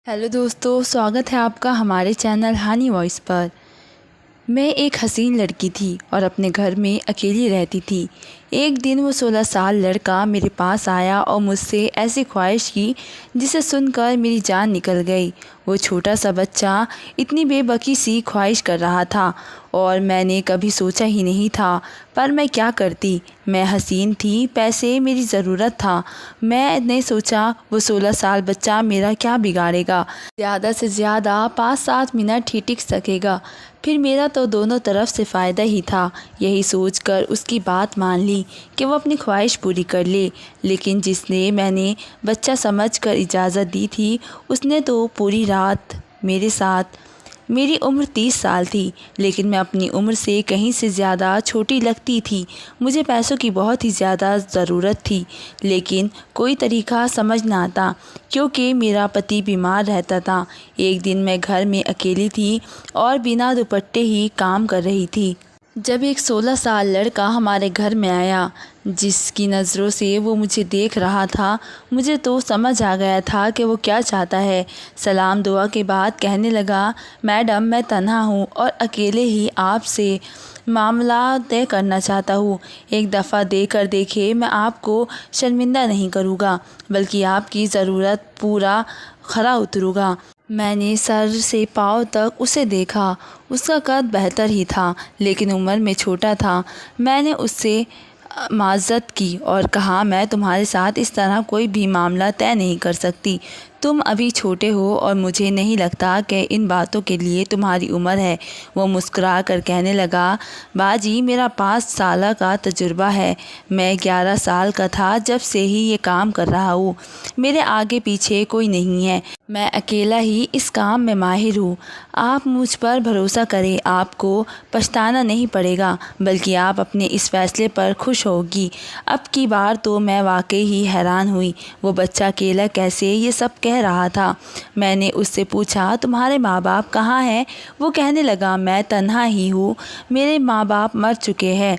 Hello दोस्तों, स्वागत है आपका हमारे चैनल हानी वॉइस पर। मैं एक हसीन लड़की थी और अपने घर में अकेली रहती थी। एक दिन वो 16 साल लड़का मेरे पास आया और मुझसे ऐसी ख्वाहिश की जिसे सुनकर मेरी जान निकल गई। वो छोटा सा बच्चा इतनी बेबकी सी ख्वाहिश कर रहा था और मैंने कभी सोचा ही नहीं था, पर मैं क्या करती। मैं हसीन थी, पैसे मेरी ज़रूरत था। मैंने सोचा वो 16 साल बच्चा मेरा क्या बिगाड़ेगा, ज़्यादा से ज़्यादा 5-7 मिनट ही टिक सकेगा, फिर मेरा तो दोनों तरफ से फ़ायदा ही था। यही सोचकर उसकी बात मान ली कि वो अपनी ख्वाहिश पूरी कर ले। लेकिन जिसने मैंने बच्चा समझकर इजाज़त दी थी, उसने तो पूरी रात मेरे साथ। मेरी उम्र 30 साल थी, लेकिन मैं अपनी उम्र से कहीं से ज़्यादा छोटी लगती थी। मुझे पैसों की बहुत ही ज़्यादा ज़रूरत थी, लेकिन कोई तरीका समझ ना आता क्योंकि मेरा पति बीमार रहता था। एक दिन मैं घर में अकेली थी और बिना दुपट्टे ही काम कर रही थी जब एक 16 साल लड़का हमारे घर में आया। जिसकी नज़रों से वो मुझे देख रहा था, मुझे तो समझ आ गया था कि वो क्या चाहता है। सलाम दुआ के बाद कहने लगा, मैडम मैं तन्हा हूँ और अकेले ही आपसे मामला तय करना चाहता हूँ। एक दफ़ा देकर देखे, मैं आपको शर्मिंदा नहीं करूँगा, बल्कि आपकी ज़रूरत पूरा खरा उतरूँगा। मैंने सर से पाँव तक उसे देखा। उसका कद बेहतर ही था, लेकिन उम्र में छोटा था। मैंने उससे माज़रत की और कहा, मैं तुम्हारे साथ इस तरह कोई भी मामला तय नहीं कर सकती। तुम अभी छोटे हो और मुझे नहीं लगता कि इन बातों के लिए तुम्हारी उम्र है। वो मुस्कुरा कर कहने लगा, बाजी मेरा 5 साल का तजुर्बा है। मैं 11 साल का था जब से ही ये काम कर रहा हूँ। मेरे आगे पीछे कोई नहीं है, मैं अकेला ही इस काम में माहिर हूँ। आप मुझ पर भरोसा करें, आपको पछताना नहीं पड़ेगा, बल्कि आप अपने इस फैसले पर खुश होगी। अब की बार तो मैं वाकई ही हैरान हुई। वो बच्चा अकेला कैसे ये सब कह रहा था। मैंने उससे पूछा, तुम्हारे माँ बाप कहाँ हैं? वो कहने लगा, मैं तन्हा ही हूँ, मेरे माँ बाप मर चुके हैं।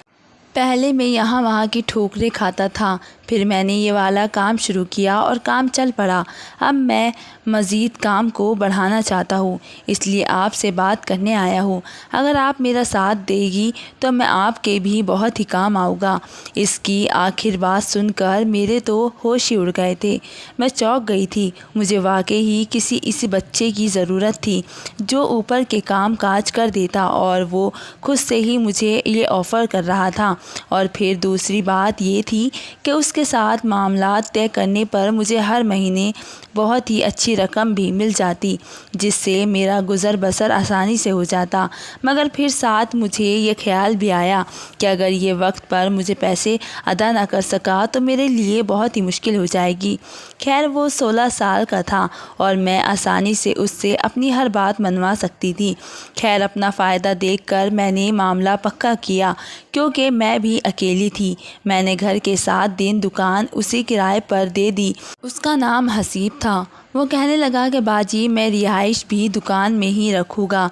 पहले मैं यहाँ वहाँ की ठोकरें खाता था, फिर मैंने ये वाला काम शुरू किया और काम चल पड़ा। अब मैं मज़ीद काम को बढ़ाना चाहता हूँ, इसलिए आपसे बात करने आया हूँ। अगर आप मेरा साथ देगी तो मैं आपके भी बहुत ही काम आऊँगा। इसकी आखिर बात सुनकर मेरे तो होश ही उड़ गए थे। मैं चौंक गई थी। मुझे वाकई ही किसी इस बच्चे की ज़रूरत थी जो ऊपर के काम काज कर देता, और वो खुद से ही मुझे ये ऑफ़र कर रहा था। और फिर दूसरी बात ये थी कि उसके साथ मामला तय करने पर मुझे हर महीने बहुत ही अच्छी रकम भी मिल जाती, जिससे मेरा गुज़र बसर आसानी से हो जाता। मगर फिर साथ मुझे ये ख्याल भी आया कि अगर ये वक्त पर मुझे पैसे अदा ना कर सका तो मेरे लिए बहुत ही मुश्किल हो जाएगी। खैर वो 16 साल का था और मैं आसानी से उससे अपनी हर बात मनवा सकती थी। खैर अपना फ़ायदा देखकर मैंने मामला पक्का किया, क्योंकि मैं भी अकेली थी। मैंने घर के 7 दिन दुकान उसी किराए पर दे दी। उसका नाम हसीब था। वो कहने लगा कि बाजी मैं रिहाइश भी दुकान में ही रखूँगा,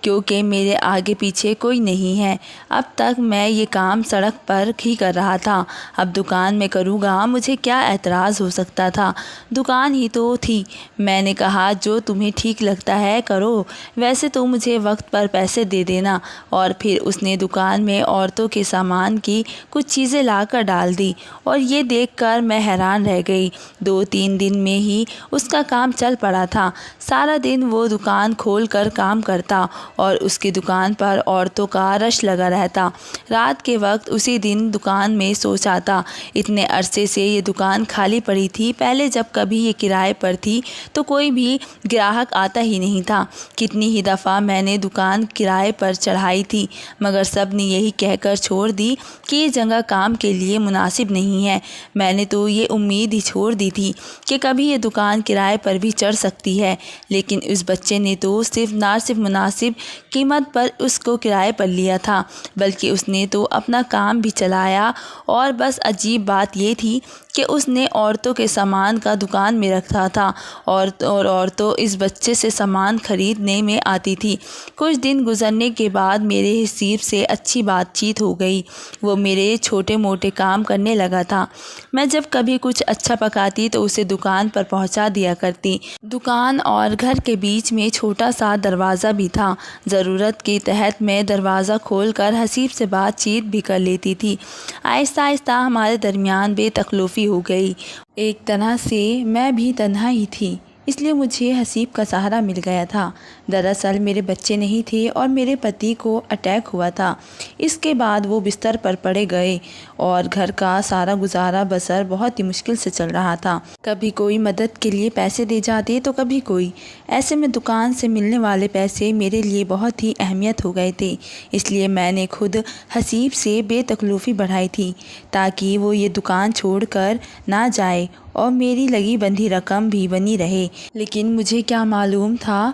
क्योंकि मेरे आगे पीछे कोई नहीं है। अब तक मैं ये काम सड़क पर ही कर रहा था, अब दुकान में करूँगा, मुझे क्या एतराज़ हो सकता था। दुकान ही तो थी। मैंने कहा, जो तुम्हें ठीक लगता है करो, वैसे तो मुझे वक्त पर पैसे दे देना। और फिर उसने दुकान में औरतों के सामान की कुछ चीज़ें लाकर डाल दी, और ये देखकर मैं हैरान रह गई। 2-3 दिन में ही उसका काम चल पड़ा था। सारा दिन वो दुकान खोल कर काम करता और उसकी दुकान पर औरतों का रश लगा रहता। रात के वक्त उसी दिन दुकान में सो जाता। इतने अरसे से ये दुकान खाली पड़ी थी। पहले जब कभी ये किराए पर थी तो कोई भी ग्राहक आता ही नहीं था। कितनी ही दफ़ा मैंने दुकान किराए पर चढ़ाई थी, मगर सब ने यही कहकर छोड़ दी कि ये जगह काम के लिए मुनासिब नहीं है। मैंने तो ये उम्मीद ही छोड़ दी थी कि कभी ये दुकान किराए पर भी चढ़ सकती है, लेकिन उस बच्चे ने तो सिर्फ मुनासिब कीमत पर उसको किराए पर लिया था, बल्कि उसने तो अपना काम भी चलाया। और बस अजीब बात ये थी कि उसने औरतों के सामान का दुकान में रखा था और औरतें इस बच्चे से सामान खरीदने में आती थी। कुछ दिन गुजरने के बाद मेरे हसीब से अच्छी बातचीत हो गई। वो मेरे छोटे मोटे काम करने लगा था। मैं जब कभी कुछ अच्छा पकाती तो उसे दुकान पर पहुंचा दिया करती। दुकान और घर के बीच में छोटा सा दरवाज़ा भी था। ज़रूरत के तहत मैं दरवाज़ा खोलकर हसीब से बातचीत भी कर लेती थी। आहिस्ता आहिस्ता हमारे दरमियान बेतकल्लुफ़ी हो गई। एक तरह से मैं भी तन्हा ही थी, इसलिए मुझे हसीब का सहारा मिल गया था। दरअसल मेरे बच्चे नहीं थे और मेरे पति को अटैक हुआ था। इसके बाद वो बिस्तर पर पड़े गए और घर का सारा गुजारा बसर बहुत ही मुश्किल से चल रहा था। कभी कोई मदद के लिए पैसे दे जाते तो कभी कोई। ऐसे में दुकान से मिलने वाले पैसे मेरे लिए बहुत ही अहमियत हो गए थे। इसलिए मैंने खुद हसीब से बेतकल्लुफ़ी बढ़ाई थी ताकि वो ये दुकान छोड़कर ना जाए और मेरी लगी बंधी रकम भी बनी रहे। लेकिन मुझे क्या मालूम था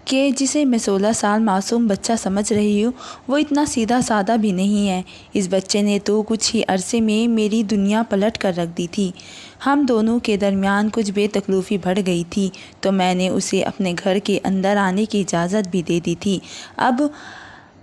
कि जिसे मैं 16 साल मासूम बच्चा समझ रही हूँ वो इतना सीधा साधा भी नहीं है। इस बच्चे ने तो कुछ ही अरसे में मेरी दुनिया पलट कर रख दी थी। हम दोनों के दरमियान कुछ बेतकल्लुफ़ी बढ़ गई थी तो मैंने उसे अपने घर के अंदर आने की इजाज़त भी दे दी थी। अब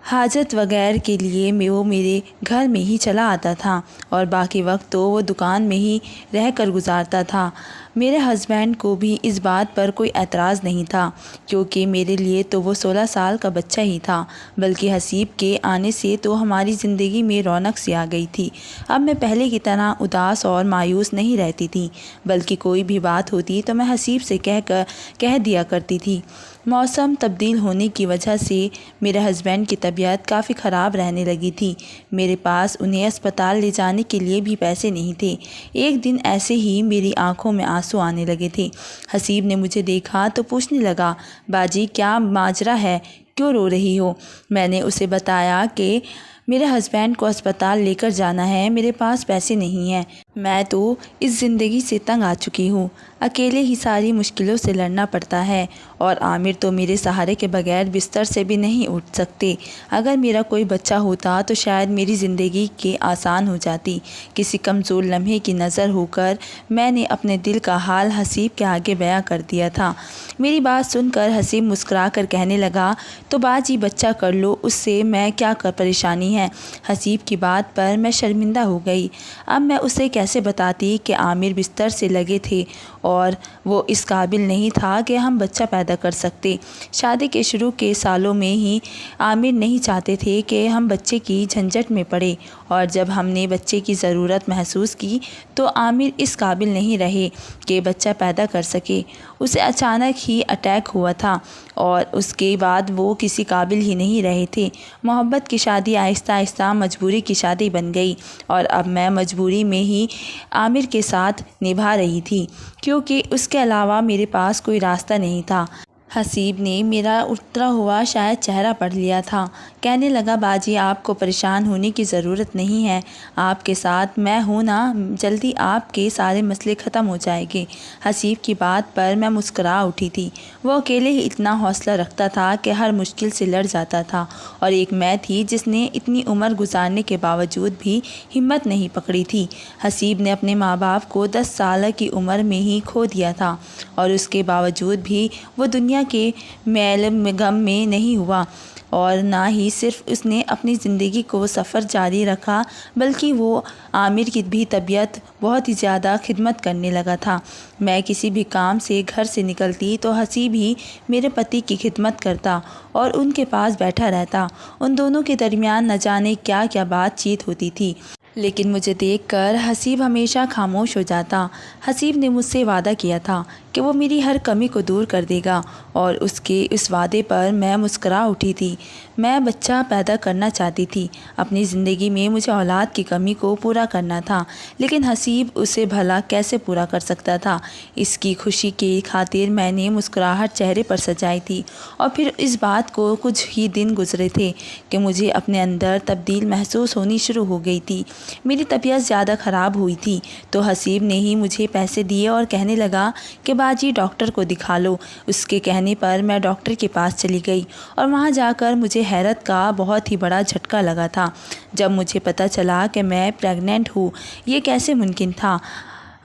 हाजत वगैरह के लिए वो मेरे घर में ही चला आता था और बाकी वक्त तो वो दुकान में ही रह कर गुजारता था। मेरे हस्बैंड को भी इस बात पर कोई एतराज़ नहीं था, क्योंकि मेरे लिए तो वो 16 साल का बच्चा ही था। बल्कि हसीब के आने से तो हमारी ज़िंदगी में रौनक सी आ गई थी। अब मैं पहले की तरह उदास और मायूस नहीं रहती थी, बल्कि कोई भी बात होती तो मैं हसीब से कह दिया करती थी। मौसम तब्दील होने की वजह से मेरे हस्बैंड की तबीयत काफ़ी ख़राब रहने लगी थी। मेरे पास उन्हें अस्पताल ले जाने के लिए भी पैसे नहीं थे। एक दिन ऐसे ही मेरी आंखों में आंसू आने लगे थे। हसीब ने मुझे देखा तो पूछने लगा, बाजी क्या माजरा है, क्यों रो रही हो? मैंने उसे बताया कि मेरे हस्बैंड को अस्पताल लेकर जाना है, मेरे पास पैसे नहीं हैं। मैं तो इस ज़िंदगी से तंग आ चुकी हूँ। अकेले ही सारी मुश्किलों से लड़ना पड़ता है और आमिर तो मेरे सहारे के बगैर बिस्तर से भी नहीं उठ सकते। अगर मेरा कोई बच्चा होता तो शायद मेरी ज़िंदगी के आसान हो जाती। किसी कमज़ोर लम्हे की नज़र होकर मैंने अपने दिल का हाल हसीब के आगे बयां कर दिया था। मेरी बात सुनकर हसीब मुस्कुरा कर कहने लगा, तो बाजी बच्चा कर लो, उससे मैं क्या कर परेशानी है। हसीब की बात पर मैं शर्मिंदा हो गई। अब मैं उसे कैसे बताती कि आमिर बिस्तर से लगे थे और वो इस काबिल नहीं था कि हम बच्चा पैदा कर सकते। शादी के शुरू के सालों में ही आमिर नहीं चाहते थे कि हम बच्चे की झंझट में पड़े और जब हमने बच्चे की ज़रूरत महसूस की तो आमिर इस काबिल नहीं रहे कि बच्चा पैदा कर सके। उसे अचानक ही अटैक हुआ था और उसके बाद वो किसी काबिल ही नहीं रहे थे। मोहब्बत की शादी आहिस्ता आहिस्ता मजबूरी की शादी बन गई और अब मैं मजबूरी में ही आमिर के साथ निभा रही थी, क्योंकि उसके अलावा मेरे पास कोई रास्ता नहीं था। हसीब ने मेरा उतरा हुआ शायद चेहरा पढ़ लिया था। कहने लगा, बाजी आपको परेशान होने की ज़रूरत नहीं है, आपके साथ मैं हूँ ना, जल्दी आपके सारे मसले ख़त्म हो जाएंगे। हसीब की बात पर मैं मुस्करा उठी थी। वो अकेले ही इतना हौसला रखता था कि हर मुश्किल से लड़ जाता था और एक मैं थी जिसने इतनी उम्र गुजारने के बावजूद भी हिम्मत नहीं पकड़ी थी। हसीब ने अपने माँ बाप को 10 साल की उम्र में ही खो दिया था और उसके बावजूद भी वो दुनिया के मैल गम में नहीं हुआ और ना ही सिर्फ उसने अपनी ज़िंदगी को सफ़र जारी रखा, बल्कि वो आमिर की भी तबीयत बहुत ही ज़्यादा खिदमत करने लगा था। मैं किसी भी काम से घर से निकलती तो हसीब ही मेरे पति की खिदमत करता और उनके पास बैठा रहता। उन दोनों के दरमियान न जाने क्या क्या बातचीत होती थी, लेकिन मुझे देखकर हसीब हमेशा खामोश हो जाता। हसीब ने मुझसे वादा किया था कि वो मेरी हर कमी को दूर कर देगा और उसके इस वादे पर मैं मुस्करा उठी थी। मैं बच्चा पैदा करना चाहती थी। अपनी ज़िंदगी में मुझे औलाद की कमी को पूरा करना था, लेकिन हसीब उसे भला कैसे पूरा कर सकता था। इसकी खुशी की खातिर मैंने मुस्कुराहट चेहरे पर सजाई थी और फिर इस बात को कुछ ही दिन गुजरे थे कि मुझे अपने अंदर तब्दील महसूस होनी शुरू हो गई थी। मेरी तबीयत ज़्यादा ख़राब हुई थी तो हसीब ने ही मुझे पैसे दिए और कहने लगा कि बाजी डॉक्टर को दिखा लो। उसके कहने पर मैं डॉक्टर के पास चली गई और वहाँ जाकर मुझे हैरत का बहुत ही बड़ा झटका लगा था जब मुझे पता चला कि मैं प्रेग्नेंट हूँ। ये कैसे मुमकिन था?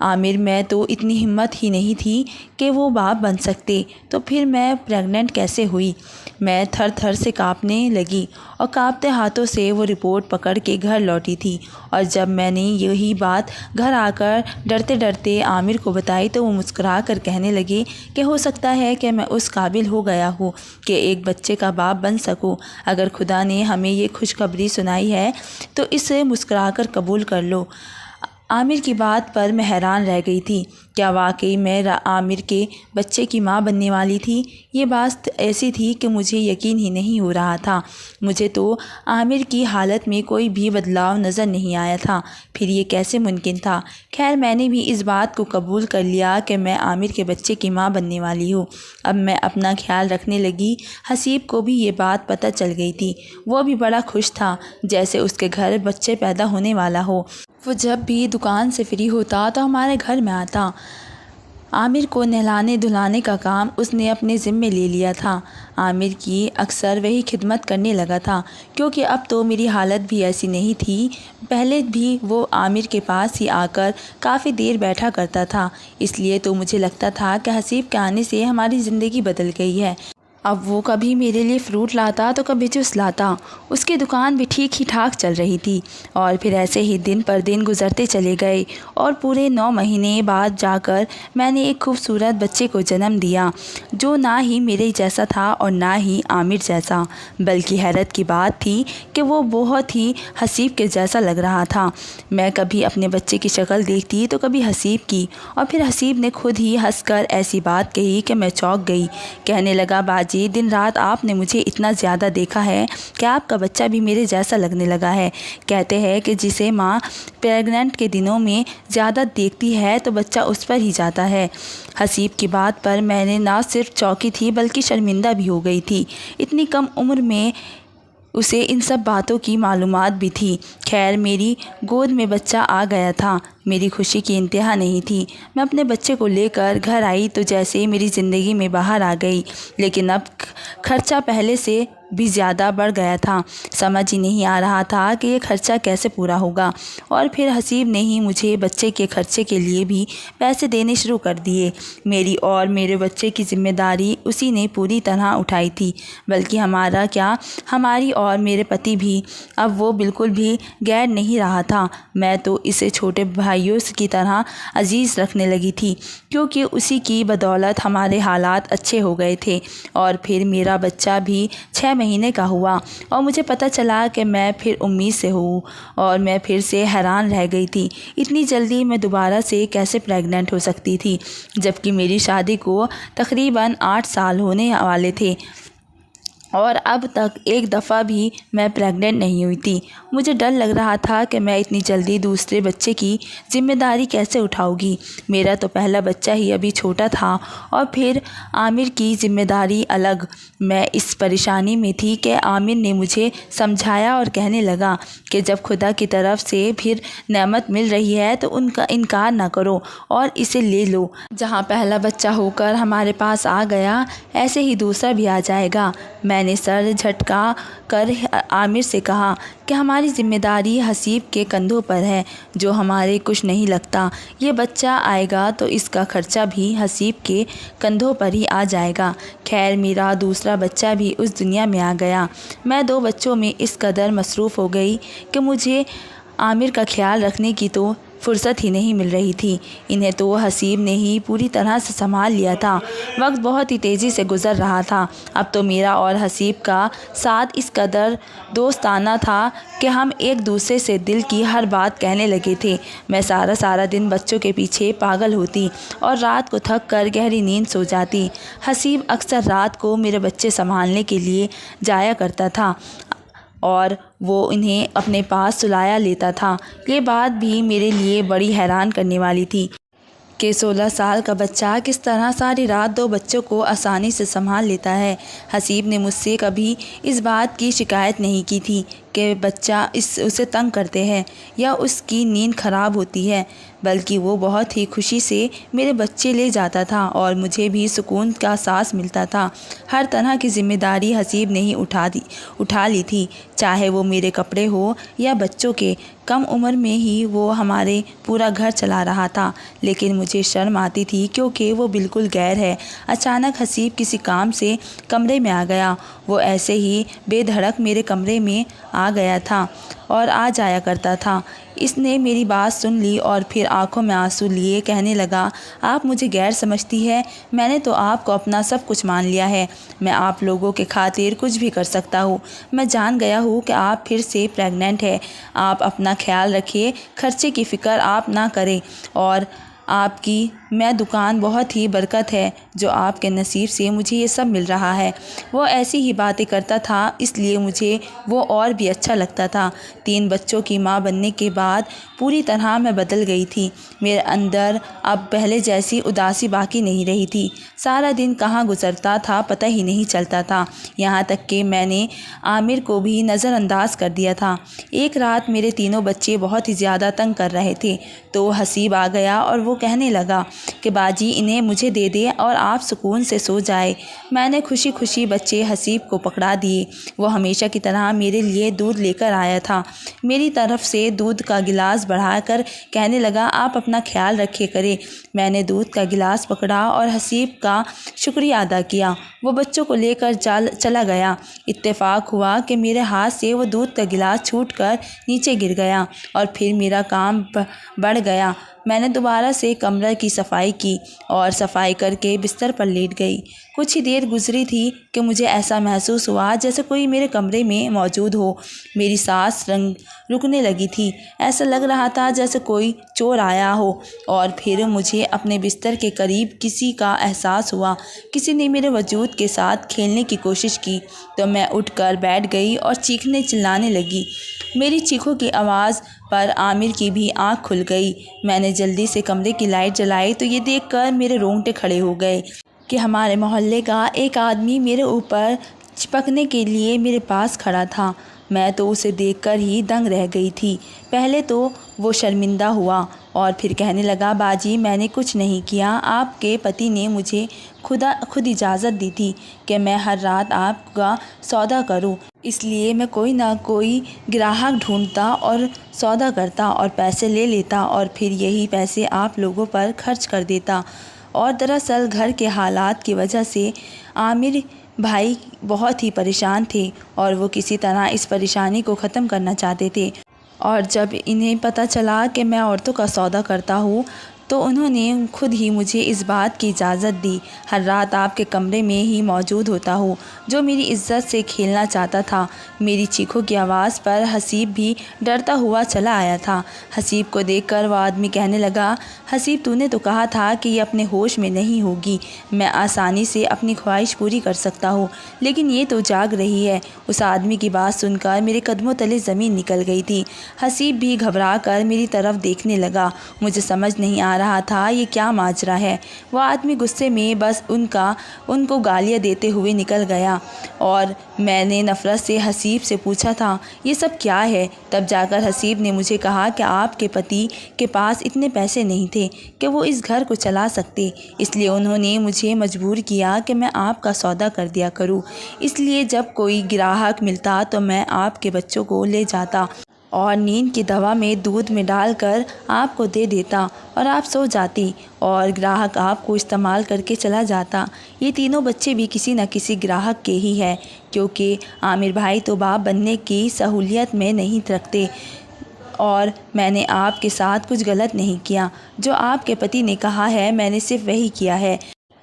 आमिर में तो इतनी हिम्मत ही नहीं थी कि वो बाप बन सकते, तो फिर मैं प्रेग्नेंट कैसे हुई? मैं थर थर से काँपने लगी और काँपते हाथों से वो रिपोर्ट पकड़ के घर लौटी थी। और जब मैंने यही बात घर आकर डरते डरते आमिर को बताई तो वो मुस्कुरा कर कहने लगे कि हो सकता है कि मैं उस काबिल हो गया हूँ कि एक बच्चे का बाप बन सकूँ। अगर खुदा ने हमें ये खुशखबरी सुनाई है तो इसे मुस्कुरा कर कबूल कर लो। आमिर की बात पर मैं हैरान रह गई थी। क्या वाकई मैं आमिर के बच्चे की मां बनने वाली थी? ये बात ऐसी थी कि मुझे यकीन ही नहीं हो रहा था। मुझे तो आमिर की हालत में कोई भी बदलाव नज़र नहीं आया था। फिर ये कैसे मुमकिन था? खैर, मैंने भी इस बात को कबूल कर लिया कि मैं आमिर के बच्चे की मां बनने वाली हूँ। अब मैं अपना ख्याल रखने लगी। हसीब को भी ये बात पता चल गई थी। वो भी बड़ा खुश था, जैसे उसके घर बच्चे पैदा होने वाला हो। वो जब भी दुकान से फ्री होता तो हमारे घर में आता। आमिर को नहलाने धुलाने का काम उसने अपने ज़िम्मे ले लिया था। आमिर की अक्सर वही खिदमत करने लगा था, क्योंकि अब तो मेरी हालत भी ऐसी नहीं थी। पहले भी वो आमिर के पास ही आकर काफ़ी देर बैठा करता था, इसलिए तो मुझे लगता था कि हसीब के आने से हमारी ज़िंदगी बदल गई है। अब वो कभी मेरे लिए फ़्रूट लाता तो कभी जूस लाता। उसकी दुकान भी ठीक ही ठाक चल रही थी। और फिर ऐसे ही दिन पर दिन गुज़रते चले गए और पूरे 9 महीने बाद जाकर मैंने एक खूबसूरत बच्चे को जन्म दिया, जो ना ही मेरे जैसा था और ना ही आमिर जैसा। बल्कि हैरत की बात थी कि वो बहुत ही हसीब के जैसा लग रहा था। मैं कभी अपने बच्चे की शक्ल देखती तो कभी हसीब की, और फिर हसीब ने खुद ही हंसकर ऐसी बात कही कि मैं चौंक गई। कहने लगा, बाजी, दिन रात आपने मुझे इतना ज़्यादा देखा है कि आपका बच्चा भी मेरे जैसा लगने लगा है। कहते हैं कि जिसे माँ प्रेग्नेंट के दिनों में ज़्यादा देखती है तो बच्चा उस पर ही जाता है। हसीब की बात पर मैंने ना सिर्फ चौंकी थी बल्कि शर्मिंदा भी हो गई थी। इतनी कम उम्र में उसे इन सब बातों की मालूमात भी थी। खैर, मेरी गोद में बच्चा आ गया था। मेरी खुशी की इंतहा नहीं थी। मैं अपने बच्चे को लेकर घर आई तो जैसे मेरी ज़िंदगी में बाहर आ गई। लेकिन अब खर्चा पहले से भी ज़्यादा बढ़ गया था। समझ ही नहीं आ रहा था कि ये खर्चा कैसे पूरा होगा। और फिर हसीब ने ही मुझे बच्चे के खर्चे के लिए भी पैसे देने शुरू कर दिए। मेरी और मेरे बच्चे की जिम्मेदारी उसी ने पूरी तरह उठाई थी। बल्कि हमारा क्या, हमारी और मेरे पति भी। अब वो बिल्कुल भी गैर नहीं रहा था। मैं तो इसे छोटे भाइयों की तरह अजीज़ रखने लगी थी, क्योंकि उसी की बदौलत हमारे हालात अच्छे हो गए थे। और फिर मेरा बच्चा भी 6 महीने का हुआ और मुझे पता चला कि मैं फिर उम्मीद से हूँ। और मैं फिर से हैरान रह गई थी, इतनी जल्दी मैं दोबारा से कैसे प्रेग्नेंट हो सकती थी, जबकि मेरी शादी को तकरीबन 8 साल होने वाले थे और अब तक एक दफ़ा भी मैं प्रेग्नेंट नहीं हुई थी। मुझे डर लग रहा था कि मैं इतनी जल्दी दूसरे बच्चे की ज़िम्मेदारी कैसे उठाऊंगी। मेरा तो पहला बच्चा ही अभी छोटा था और फिर आमिर की ज़िम्मेदारी अलग। मैं इस परेशानी में थी कि आमिर ने मुझे समझाया और कहने लगा कि जब खुदा की तरफ से फिर नेमत मिल रही है तो उनका इनकार ना करो और इसे ले लो। जहाँ पहला बच्चा होकर हमारे पास आ गया, ऐसे ही दूसरा भी आ जाएगा। मैंने सर झटका कर आमिर से कहा कि हमारी ज़िम्मेदारी हसीब के कंधों पर है, जो हमारे कुछ नहीं लगता। ये बच्चा आएगा तो इसका खर्चा भी हसीब के कंधों पर ही आ जाएगा। खैर, मेरा दूसरा बच्चा भी उस दुनिया में आ गया। मैं 2 बच्चों में इस कदर मसरूफ़ हो गई कि मुझे आमिर का ख्याल रखने की तो फुर्सत ही नहीं मिल रही थी। इन्हें तो हसीब ने ही पूरी तरह से संभाल लिया था। वक्त बहुत ही तेज़ी से गुज़र रहा था। अब तो मेरा और हसीब का साथ इस कदर दोस्ताना था कि हम एक दूसरे से दिल की हर बात कहने लगे थे। मैं सारा दिन बच्चों के पीछे पागल होती और रात को थक कर गहरी नींद सो जाती। हसीब अक्सर रात को मेरे बच्चे संभालने के लिए जाया करता था और वो इन्हें अपने पास सुलाया लेता था। ये बात भी मेरे लिए बड़ी हैरान करने वाली थी कि 16 साल का बच्चा किस तरह सारी रात 2 बच्चों को आसानी से संभाल लेता है। हसीब ने मुझसे कभी इस बात की शिकायत नहीं की थी के बच्चा उसे तंग करते हैं या उसकी नींद खराब होती है, बल्कि वो बहुत ही खुशी से मेरे बच्चे ले जाता था और मुझे भी सुकून का सांस मिलता था। हर तरह की जिम्मेदारी हसीब ने ही उठा ली थी, चाहे वो मेरे कपड़े हो या बच्चों के। कम उम्र में ही वो हमारे पूरा घर चला रहा था, लेकिन मुझे शर्म आती थी क्योंकि वो बिल्कुल गैर है। अचानक हसीब किसी काम से कमरे में आ गया। वो ऐसे ही बेधड़क मेरे कमरे में आ गया था और आ जाया करता था। इसने मेरी बात सुन ली और फिर आंखों में आंसू लिए कहने लगा, आप मुझे गैर समझती है? मैंने तो आपको अपना सब कुछ मान लिया है। मैं आप लोगों के खातिर कुछ भी कर सकता हूँ। मैं जान गया हूँ कि आप फिर से प्रेग्नेंट है। आप अपना ख्याल रखिए, खर्चे की फ़िक्र आप ना करें। और आपकी मैं दुकान बहुत ही बरकत है जो आपके नसीब से मुझे ये सब मिल रहा है। वो ऐसी ही बातें करता था, इसलिए मुझे वो और भी अच्छा लगता था। 3 बच्चों की माँ बनने के बाद पूरी तरह मैं बदल गई थी। मेरे अंदर अब पहले जैसी उदासी बाकी नहीं रही थी। सारा दिन कहाँ गुजरता था पता ही नहीं चलता था। यहाँ तक कि मैंने आमिर को भी नज़रअंदाज कर दिया था। एक रात मेरे तीनों बच्चे बहुत ही ज़्यादा तंग कर रहे थे, तो हसीब आ गया और वो कहने लगा कि बाजी इन्हें मुझे दे दे और आप सुकून से सो जाए। मैंने खुशी खुशी बच्चे हसीब को पकड़ा दिए। वो हमेशा की तरह मेरे लिए दूध लेकर आया था। मेरी तरफ से दूध का गिलास बढ़ाकर कहने लगा, आप अपना ख्याल रखे करें। मैंने दूध का गिलास पकड़ा और हसीब का शुक्रिया अदा किया। वो बच्चों को लेकर चला गया। इत्तेफाक हुआ कि मेरे हाथ से वो दूध का गिलास छूटकर नीचे गिर गया और फिर मेरा काम बढ़ गया। मैंने दोबारा से कमरे की सफाई की और सफाई करके बिस्तर पर लेट गई। कुछ ही देर गुजरी थी कि मुझे ऐसा महसूस हुआ जैसे कोई मेरे कमरे में मौजूद हो। मेरी सांस रुकने लगी थी। ऐसा लग रहा था जैसे कोई चोर आया हो। और फिर मुझे अपने बिस्तर के करीब किसी का एहसास हुआ। किसी ने मेरे वजूद के साथ खेलने की कोशिश की, तो मैं उठकर बैठ गई और चीखने चिल्लाने लगी। मेरी चीखों की आवाज़ पर आमिर की भी आंख खुल गई। मैंने जल्दी से कमरे की लाइट जलाई तो ये देखकर मेरे रोंगटे खड़े हो गए कि हमारे मोहल्ले का एक आदमी मेरे ऊपर चिपकने के लिए मेरे पास खड़ा था। मैं तो उसे देखकर ही दंग रह गई थी। पहले तो वो शर्मिंदा हुआ और फिर कहने लगा, बाजी मैंने कुछ नहीं किया। आपके पति ने मुझे खुद इजाज़त दी थी कि मैं हर रात आपका सौदा करूं। इसलिए मैं कोई ना कोई ग्राहक ढूंढता और सौदा करता और पैसे ले लेता और फिर यही पैसे आप लोगों पर खर्च कर देता। और दरअसल घर के हालात की वजह से आमिर भाई बहुत ही परेशान थे और वो किसी तरह इस परेशानी को ख़त्म करना चाहते थे। और जब इन्हें पता चला कि मैं औरतों का सौदा करता हूँ तो उन्होंने खुद ही मुझे इस बात की इजाज़त दी। हर रात आपके कमरे में ही मौजूद होता हूँ। जो मेरी इज्जत से खेलना चाहता था। मेरी चीखों की आवाज़ पर हसीब भी डरता हुआ चला आया था। हसीब को देखकर वह आदमी कहने लगा, हसीब तूने तो कहा था कि ये अपने होश में नहीं होगी। मैं आसानी से अपनी ख्वाहिश पूरी कर सकता हूँ, लेकिन ये तो जाग रही है। उस आदमी की बात सुनकर मेरे कदमों तले ज़मीन निकल गई थी। हसीब भी घबरा कर मेरी तरफ देखने लगा। मुझे समझ नहीं आ रहा था ये क्या माजरा है। वह आदमी गुस्से में बस उनको गालियाँ देते हुए निकल गया और मैंने नफ़रत से हसीब से पूछा था, ये सब क्या है? तब जाकर हसीब ने मुझे कहा कि आपके पति के पास इतने पैसे नहीं थे कि वो इस घर को चला सकते, इसलिए उन्होंने मुझे मजबूर किया कि मैं आपका सौदा कर दिया करूं। इसलिए जब कोई ग्राहक मिलता तो मैं आपके बच्चों को ले जाता और नींद की दवा में दूध में डालकर आपको दे देता और आप सो जाती और ग्राहक आपको इस्तेमाल करके चला जाता। ये तीनों बच्चे भी किसी न किसी ग्राहक के ही है, क्योंकि आमिर भाई तो बाप बनने की सहूलियत में नहीं रखते। और मैंने आपके साथ कुछ गलत नहीं किया। जो आपके पति ने कहा है मैंने सिर्फ वही किया है।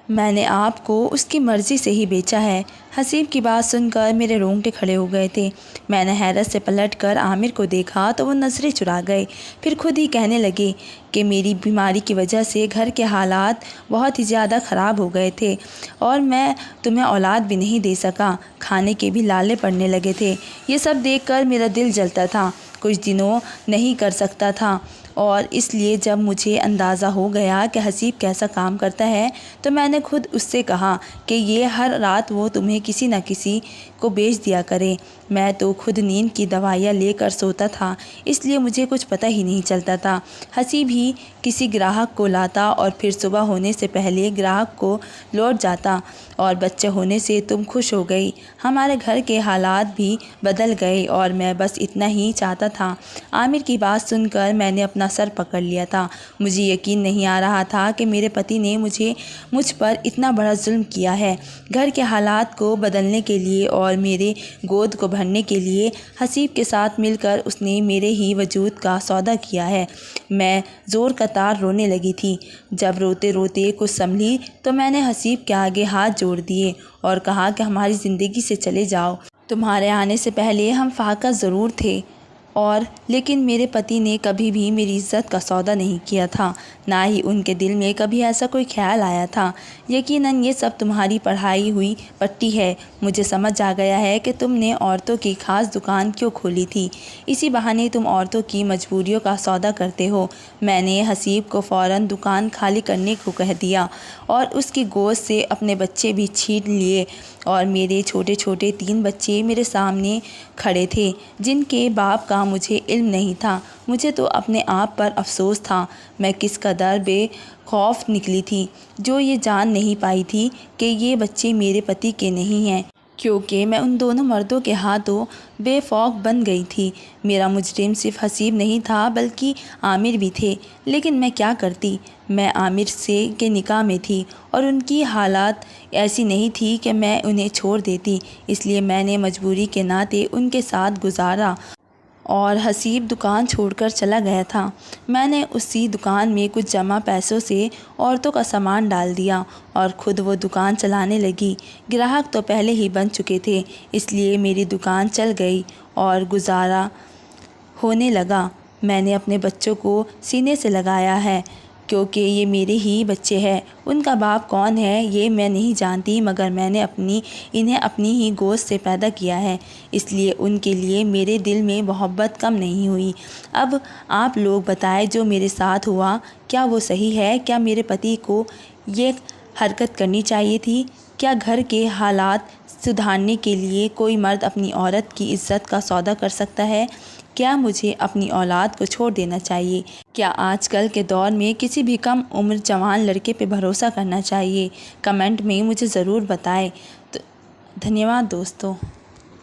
मैंने आपको उसकी मर्ज़ी से ही बेचा है। हसीब की बात सुनकर मेरे रोंगटे खड़े हो गए थे। मैंने हैरत से पलटकर आमिर को देखा तो वो नज़रें चुरा गए। फिर खुद ही कहने लगे कि मेरी बीमारी की वजह से घर के हालात बहुत ही ज़्यादा ख़राब हो गए थे और मैं तुम्हें औलाद भी नहीं दे सका। खाने के भी लाले पड़ने लगे थे। ये सब देखकर मेरा दिल जलता था। कुछ दिनों नहीं कर सकता था और इसलिए जब मुझे अंदाज़ा हो गया कि हसीब कैसा काम करता है तो मैंने खुद उससे कहा कि ये हर रात वो तुम्हें किसी न किसी को बेच दिया करे। मैं तो खुद नींद की दवाइयाँ लेकर सोता था, इसलिए मुझे कुछ पता ही नहीं चलता था। हसीब ही किसी ग्राहक को लाता और फिर सुबह होने से पहले ग्राहक को लौट जाता। और बच्चे होने से तुम खुश हो गई। हमारे घर के हालात भी बदल गए और मैं बस इतना ही चाहता था। आमिर की बात सुनकर मैंने अपना सर पकड़ लिया था। मुझे यकीन नहीं आ रहा था कि मेरे पति ने मुझ पर इतना बड़ा जुल्म किया है। घर के हालात को बदलने के लिए और मेरे गोद को भरने के लिए हसीब के साथ मिलकर उसने मेरे ही वजूद का सौदा किया है। मैं ज़ोर कतार रोने लगी थी। जब रोते रोते कुछ संभली तो मैंने हसीब के आगे हाथ जोड़ दिए और कहा कि हमारी ज़िंदगी से चले जाओ। तुम्हारे आने से पहले हम फाका ज़रूर थे लेकिन मेरे पति ने कभी भी मेरी इज़्ज़त का सौदा नहीं किया था, ना ही उनके दिल में कभी ऐसा कोई ख्याल आया था। यकीनन ये सब तुम्हारी पढ़ाई हुई पट्टी है। मुझे समझ आ गया है कि तुमने औरतों की ख़ास दुकान क्यों खोली थी। इसी बहाने तुम औरतों की मजबूरियों का सौदा करते हो। मैंने हसीब को फ़ौरन दुकान खाली करने को कह दिया और उसकी गोद से अपने बच्चे भी छीन लिए और मेरे छोटे छोटे 3 बच्चे मेरे सामने खड़े थे, जिनके बाप का मुझे इल्म नहीं था। मुझे तो अपने आप पर अफसोस था। मैं किस कदर बेखौफ निकली थी, जो ये जान नहीं पाई थी कि ये बच्चे मेरे पति के नहीं हैं, क्योंकि मैं उन दोनों मर्दों के हाथों बेफौक बन गई थी। मेरा मुजरिम सिर्फ हसीब नहीं था बल्कि आमिर भी थे। लेकिन मैं क्या करती। मैं आमिर के निकाह में थी और उनकी हालात ऐसी नहीं थी कि मैं उन्हें छोड़ देती। इसलिए मैंने मजबूरी के नाते उनके साथ गुजारा और हसीब दुकान छोड़कर चला गया था। मैंने उसी दुकान में कुछ जमा पैसों से औरतों का सामान डाल दिया और ख़ुद वो दुकान चलाने लगी। ग्राहक तो पहले ही बन चुके थे, इसलिए मेरी दुकान चल गई और गुजारा होने लगा। मैंने अपने बच्चों को सीने से लगाया है, क्योंकि ये मेरे ही बच्चे हैं। उनका बाप कौन है ये मैं नहीं जानती, मगर मैंने इन्हें अपनी ही गोद से पैदा किया है, इसलिए उनके लिए मेरे दिल में मोहब्बत कम नहीं हुई। अब आप लोग बताएं, जो मेरे साथ हुआ क्या वो सही है? क्या मेरे पति को ये हरकत करनी चाहिए थी? क्या घर के हालात सुधारने के लिए कोई मर्द अपनी औरत की इज़्ज़त का सौदा कर सकता है? क्या मुझे अपनी औलाद को छोड़ देना चाहिए? क्या आजकल के दौर में किसी भी कम उम्र जवान लड़के पे भरोसा करना चाहिए? कमेंट में मुझे ज़रूर बताएं। तो धन्यवाद दोस्तों।